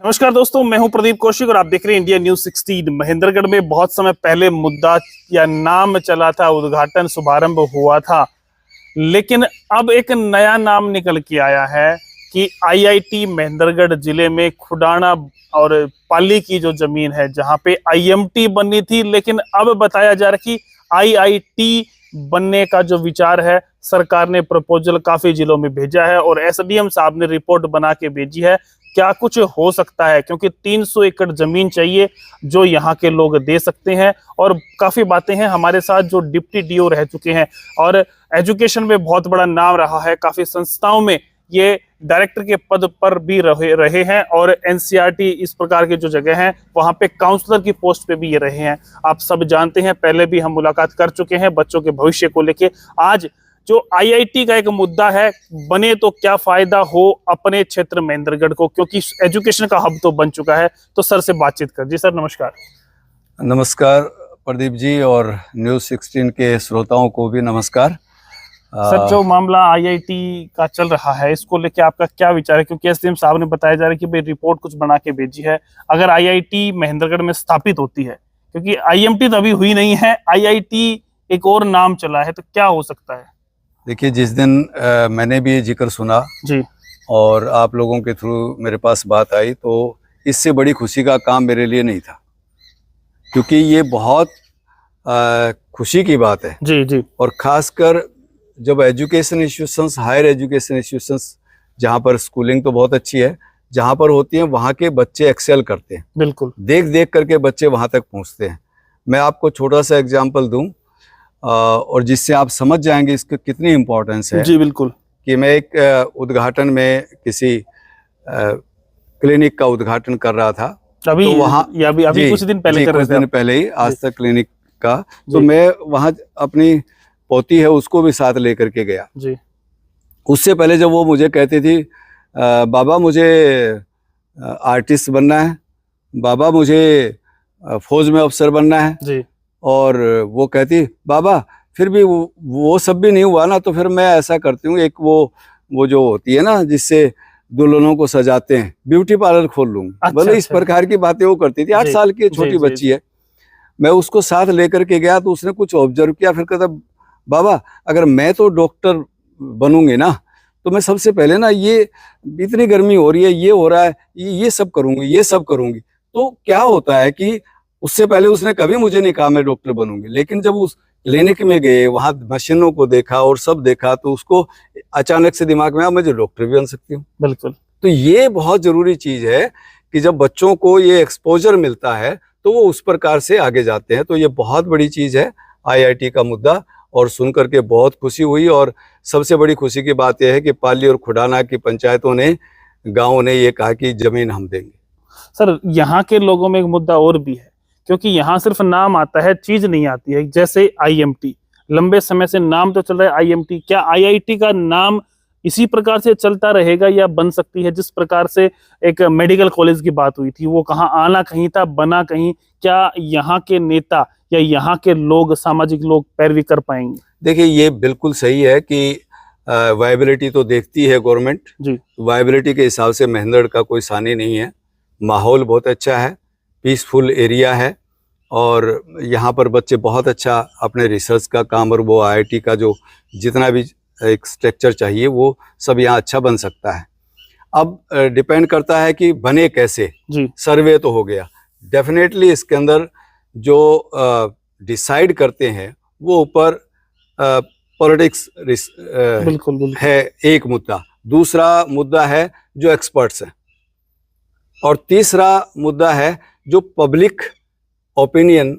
नमस्कार दोस्तों, मैं हूं प्रदीप कौशिक और आप देख रहे हैं इंडिया न्यूज 16। महेंद्रगढ़ में बहुत समय पहले मुद्दा या नाम चला था, उद्घाटन शुभारंभ हुआ था, लेकिन अब एक नया नाम निकल के आया है कि आईआईटी महेंद्रगढ़ जिले में खुडाना और पाली की जो जमीन है जहां पे आईएमटी बननी थी, लेकिन अब बताया जा रहा है कि आईआईटी बनने का जो विचार है, सरकार ने प्रपोजल काफी जिलों में भेजा है और एसडीएम साहब ने रिपोर्ट बना के भेजी है। क्या कुछ हो सकता है, क्योंकि 300 एकड़ जमीन चाहिए जो यहाँ के लोग दे सकते हैं। और काफी बातें हैं हमारे साथ जो डिप्टी डीओ रह चुके हैं और एजुकेशन में बहुत बड़ा नाम रहा है, काफी संस्थाओं में ये डायरेक्टर के पद पर भी रहे हैं और एनसीईआरटी इस प्रकार के जो जगह हैं वहां पे काउंसलर की पोस्ट पे भी ये रहे हैं। आप सब जानते हैं, पहले भी हम मुलाकात कर चुके हैं बच्चों के भविष्य को लेके। आज जो आईआईटी का एक मुद्दा है, बने तो क्या फायदा हो अपने क्षेत्र महेंद्रगढ़ को, क्योंकि एजुकेशन का हब तो बन चुका है। तो सर से बातचीत कर। जी सर, नमस्कार। नमस्कार प्रदीप जी, और न्यूज़ 16 के श्रोताओं को भी नमस्कार। सर, जो मामला आईआईटी का चल रहा है, इसको लेके आपका क्या विचार है? क्योंकि एसडीएम साहब ने बताया जा रहा है कि भाई रिपोर्ट कुछ बना के भेजी है, अगर आईआईटी महेंद्रगढ़ में स्थापित होती है, क्योंकि आईएमटी तो अभी हुई नहीं है, आईआईटी एक और नाम चला है, तो क्या हो सकता है? देखिए, जिस दिन मैंने भी ये जिक्र सुना जी और आप लोगों के थ्रू मेरे पास बात आई, तो इससे बड़ी खुशी का काम मेरे लिए नहीं था, क्योंकि ये बहुत खुशी की बात है। जी जी। और ख़ासकर जब education institutions, higher education institutions, जहाँ पर स्कूलिंग तो बहुत अच्छी है, जहाँ पर होती है वहाँ के बच्चे एक्सेल करते हैं। बिल्कुल, देख देख करके बच्चे वहाँ तक पहुँचते हैं। मैं आपको छोटा सा एग्जाम्पल दूँ और जिससे आप समझ जाएंगे इसकी कितनी इम्पोर्टेंस है। जी बिल्कुल। कि मैं एक उद्घाटन में किसी क्लिनिक का उद्घाटन कर रहा था, अभी तो वहाँ अभी कुछ दिन पहले कुछ दिन पहले ही आज तक क्लिनिक का, तो मैं वहाँ अपनी पोती है उसको भी साथ लेकर के गया जी। उससे पहले जब वो मुझे कहती थी, बाबा मुझे आर्टिस्ट बनना है, बाबा मुझे फौज में अफसर बनना है जी। और वो कहती बाबा फिर भी वो सब भी नहीं हुआ ना, तो फिर मैं ऐसा करती हूँ, एक वो जो होती है ना जिससे दुल्हनों को सजाते हैं, ब्यूटी पार्लर खोल लूंगी। अच्छा, भले इस प्रकार की बातें वो करती थी। 8 साल की छोटी बच्ची है। मैं उसको साथ लेकर के गया तो उसने कुछ ऑब्जर्व किया, फिर कहता बाबा अगर मैं तो डॉक्टर बनूंगी ना, तो मैं सबसे पहले ना ये इतनी गर्मी हो रही है, ये हो रहा है, ये सब करूंगी, ये सब करूंगी। तो क्या होता है कि उससे पहले उसने कभी मुझे नहीं कहा मैं डॉक्टर बनूंगी, लेकिन जब उस क्लिनिक में गए, वहां मशीनों को देखा और सब देखा, तो उसको अचानक से दिमाग में आया मुझे डॉक्टर भी बन सकती हूँ। बिल्कुल। तो ये बहुत जरूरी चीज है कि जब बच्चों को ये एक्सपोजर मिलता है तो वो उस प्रकार से आगे जाते हैं। तो ये बहुत बड़ी चीज है आईआईटी का मुद्दा, और सुन करके बहुत खुशी हुई। और सबसे बड़ी खुशी की बात यह है कि पाली और खुडाना की पंचायतों ने, गाँव ने ये कहा कि जमीन हम देंगे। सर, यहाँ के लोगों में एक मुद्दा और भी है, क्योंकि यहाँ सिर्फ नाम आता है, चीज नहीं आती है। जैसे आईएमटी, लंबे समय से नाम तो चल रहा है आईएमटी, क्या आईआईटी का नाम इसी प्रकार से चलता रहेगा या बन सकती है जिस प्रकार से एक मेडिकल कॉलेज की बात हुई थी, वो कहाँ आना कहीं था, बना कहीं? क्या यहाँ के नेता या यहाँ के लोग, सामाजिक लोग पैरवी कर पाएंगे? देखिए, ये बिल्कुल सही है कि वायबिलिटी तो देखती है गवर्नमेंट जी। वायबिलिटी के हिसाब से महेंद्रगढ़ का कोई सानी नहीं है। माहौल बहुत अच्छा है, पीसफुल एरिया है, और यहाँ पर बच्चे बहुत अच्छा अपने रिसर्च का काम और वो आईआईटी का जो जितना भी एक स्ट्रक्चर चाहिए वो सब यहाँ अच्छा बन सकता है। अब डिपेंड करता है कि बने कैसे जी। सर्वे तो हो गया, डेफिनेटली इसके अंदर जो डिसाइड करते हैं वो ऊपर पॉलिटिक्स बिल्कुल है एक मुद्दा। दूसरा मुद्दा है जो एक्सपर्ट्स हैं, और तीसरा मुद्दा है जो पब्लिक ओपिनियन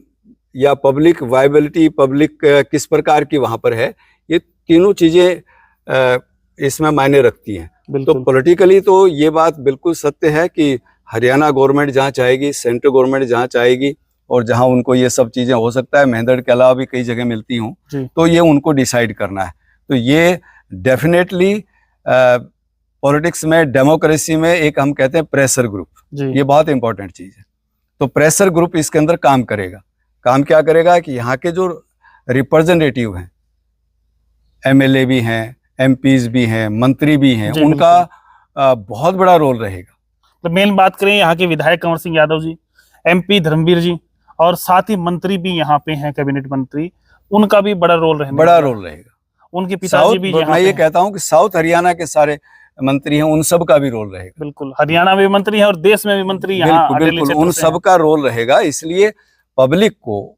या पब्लिक वायबिलिटी, पब्लिक किस प्रकार की वहाँ पर है। ये तीनों चीज़ें इसमें मायने रखती हैं। तो पॉलिटिकली तो ये बात बिल्कुल सत्य है कि हरियाणा गवर्नमेंट जहाँ चाहेगी, सेंट्रल गवर्नमेंट जहाँ चाहेगी, और जहाँ उनको ये सब चीज़ें हो सकता है महेंद्रगढ़ के अलावा भी कई जगह मिलती हूँ, तो ये उनको डिसाइड करना है। तो ये डेफिनेटली पॉलिटिक्स में, डेमोक्रेसी में एक हम कहते हैं प्रेशर ग्रुप, ये बहुत इंपॉर्टेंट चीज़ है। तो प्रेशर ग्रुप इसके अंदर काम करेगा। काम क्या करेगा कि यहाँ के जो रिप्रेजेंटेटिव हैं, एमएलए भी हैं, एमपीज भी हैं, मंत्री भी हैं, उनका बहुत बड़ा रोल रहेगा। तो मेन बात करें यहाँ के विधायक कंवर सिंह यादव जी, MP धर्मवीर जी, और साथ ही मंत्री भी यहाँ पे हैं, कैबिनेट मंत्री, उनका भी बड़ा रोल रहेगा। उनके पिताजी भी यहाँ मैं ये कहता हूँ कि साउथ हरियाणा के सारे मंत्री हैं, उन सब का भी रोल रहेगा। बिल्कुल, हरियाणा में भी मंत्री हैं और देश में भी मंत्री यहाँ बिल्कुल उन सब का रोल रहेगा। इसलिए पब्लिक को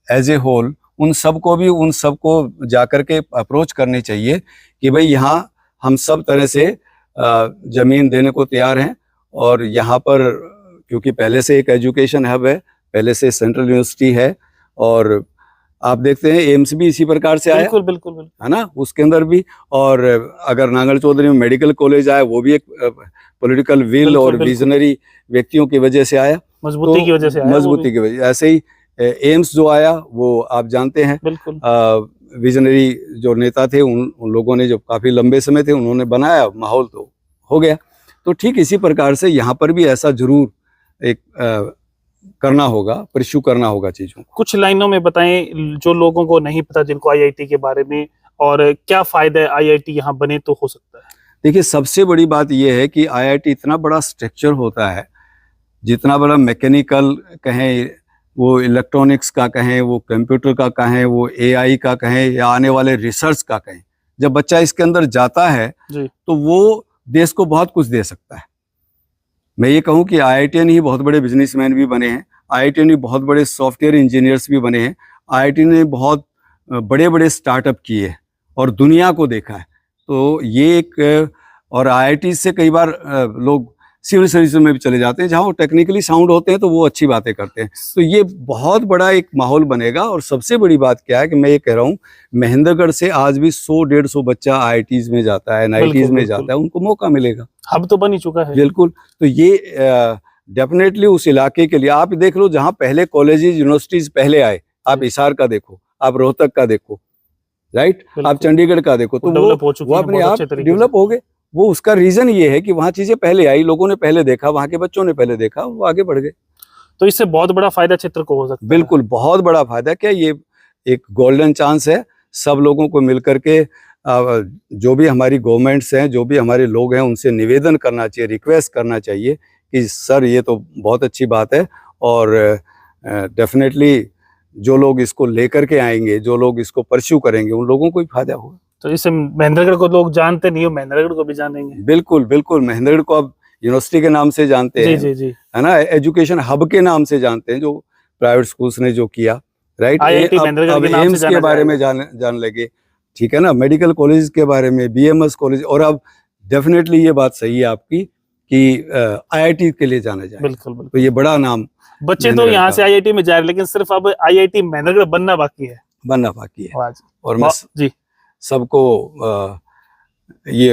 एज ए होल उन सबको जाकर के अप्रोच करनी चाहिए कि भाई यहाँ हम सब तरह से जमीन देने को तैयार हैं। और यहाँ पर क्योंकि पहले से एक एजुकेशन हब है, पहले से सेंट्रल यूनिवर्सिटी है, और आप देखते हैं एम्स भी इसी प्रकार से आया, बिल्कुल है ना, उसके अंदर भी। और अगर नांगल चौधरी में मेडिकल कॉलेज आया, वो भी एक पॉलिटिकल विल और विजनरी व्यक्तियों की वजह से आया, मजबूती की वजह से आया, मजबूती की वजह। ऐसे ही एम्स जो आया वो आप जानते हैं, विजनरी जो नेता थे उन लोगों ने जो काफी लंबे समय थे उन्होंने बनाया, माहौल तो हो गया। तो ठीक इसी प्रकार से यहाँ पर भी ऐसा जरूर एक करना होगा, परस्यू करना होगा चीजों को। कुछ लाइनों में बताएं जो लोगों को नहीं पता, जिनको IIT के बारे में, और क्या फायदा है IIT यहाँ बने तो हो सकता है। देखिए, सबसे बड़ी बात यह है कि IIT इतना बड़ा स्ट्रक्चर होता है, जितना बड़ा मैकेनिकल कहें, वो इलेक्ट्रॉनिक्स का कहें, वो कंप्यूटर का कहें, वो AI का कहें, या आने वाले रिसर्च का कहें, जब बच्चा इसके अंदर जाता है तो वो देश को बहुत कुछ दे सकता है। मैं ये कहूँ कि IITian ही बहुत बड़े बिजनेसमैन भी बने हैं, IITian ही बहुत बड़े सॉफ्टवेयर इंजीनियर्स भी बने हैं, IIT ने बहुत बड़े बड़े स्टार्टअप किए और दुनिया को देखा है। तो ये एक, और IIT से कई बार लोग सिविल सर्विस में भी चले जाते हैं, जहाँ वो टेक्निकली साउंड होते हैं तो वो अच्छी बातें करते हैं। तो ये बहुत बड़ा एक माहौल बनेगा। और सबसे बड़ी बात क्या है कि मैं ये कह रहा हूँ, महेंद्रगढ़ से आज भी 100-150 बच्चा IITs में जाता है, NITs में जाता है, उनको मौका मिलेगा। हब तो बन ही चुका है। बिल्कुल। तो ये डेफिनेटली उस इलाके के लिए, आप देख लो जहाँ पहले कॉलेजेस यूनिवर्सिटीज पहले आए, आप हिसार का देखो, आप रोहतक का देखो, राइट, आप चंडीगढ़ का देखो, तो वो अपने आप डेवलप हो गए। वो उसका रीजन ये है कि वहाँ चीजें पहले आई, लोगों ने पहले देखा, वहाँ के बच्चों ने पहले देखा, वो आगे बढ़ गए। तो इससे बहुत बड़ा फायदा क्षेत्र को हो सकता है। बिल्कुल, बहुत बड़ा फायदा। क्या ये एक गोल्डन चांस है सब लोगों को मिलकर के, जो भी हमारी गवर्नमेंट्स हैं, जो भी हमारे लोग हैं, उनसे निवेदन करना चाहिए, रिक्वेस्ट करना चाहिए कि सर ये तो बहुत अच्छी बात है, और डेफिनेटली जो लोग इसको लेकर के आएंगे, जो लोग इसको परस्यू करेंगे, उन लोगों को भी फायदा होगा। तो इससे महेंद्रगढ़ को लोग जानते नहीं हो, महेंद्रगढ़ को भी जानेंगे। बिल्कुल बिल्कुल, महेंद्रगढ़ को अब यूनिवर्सिटी के नाम से जानते हैं, जी, है ना, एजुकेशन हब के नाम से जानते हैं, जो प्राइवेट स्कूल्स ने जो किया, राइट। अब एम्स के बारे में जान लगे, ठीक है ना, मेडिकल कॉलेज के बारे में, BMS कॉलेज, और अब डेफिनेटली ये बात सही है आपकी कि IIT के लिए जाना जाए। बिल्कुल। तो ये बड़ा नाम, बच्चे तो यहाँ से IIT में जा रहे, लेकिन सिर्फ अब IIT महेंद्रगढ़ बनना बाकी है। और मैं जी सबको ये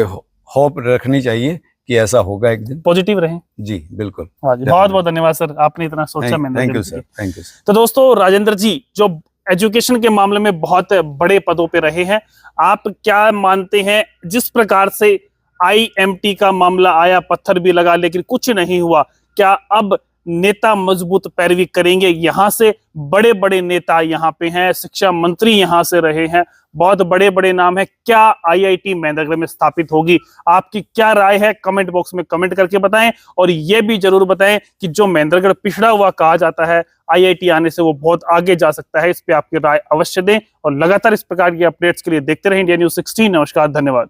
होप रखनी चाहिए कि ऐसा होगा एक दिन। पॉजिटिव रहें जी। बिल्कुल। बहुत बहुत धन्यवाद सर, आपने इतना सोचा। Thank you sir, thank you. तो दोस्तों, राजेंद्र जी जो एजुकेशन के मामले में बहुत बड़े पदों पे रहे हैं, आप क्या मानते हैं, जिस प्रकार से IMT का मामला आया, पत्थर भी लगा लेकिन कुछ नहीं हुआ, क्या अब नेता मजबूत पैरवी करेंगे? यहाँ से बड़े बड़े नेता यहाँ पे हैं, शिक्षा मंत्री यहाँ से रहे हैं, बहुत बड़े बड़े नाम है। क्या IIT महेंद्रगढ़ में स्थापित होगी? आपकी क्या राय है? कमेंट बॉक्स में कमेंट करके बताएं, और ये भी जरूर बताएं कि जो महेंद्रगढ़ पिछड़ा हुआ कहा जाता है, IIT आने से वो बहुत आगे जा सकता है। इस पे आपकी राय अवश्य दें, और लगातार इस प्रकार की अपडेट्स के लिए देखते रहें इंडिया न्यूज़ 16। नमस्कार, धन्यवाद।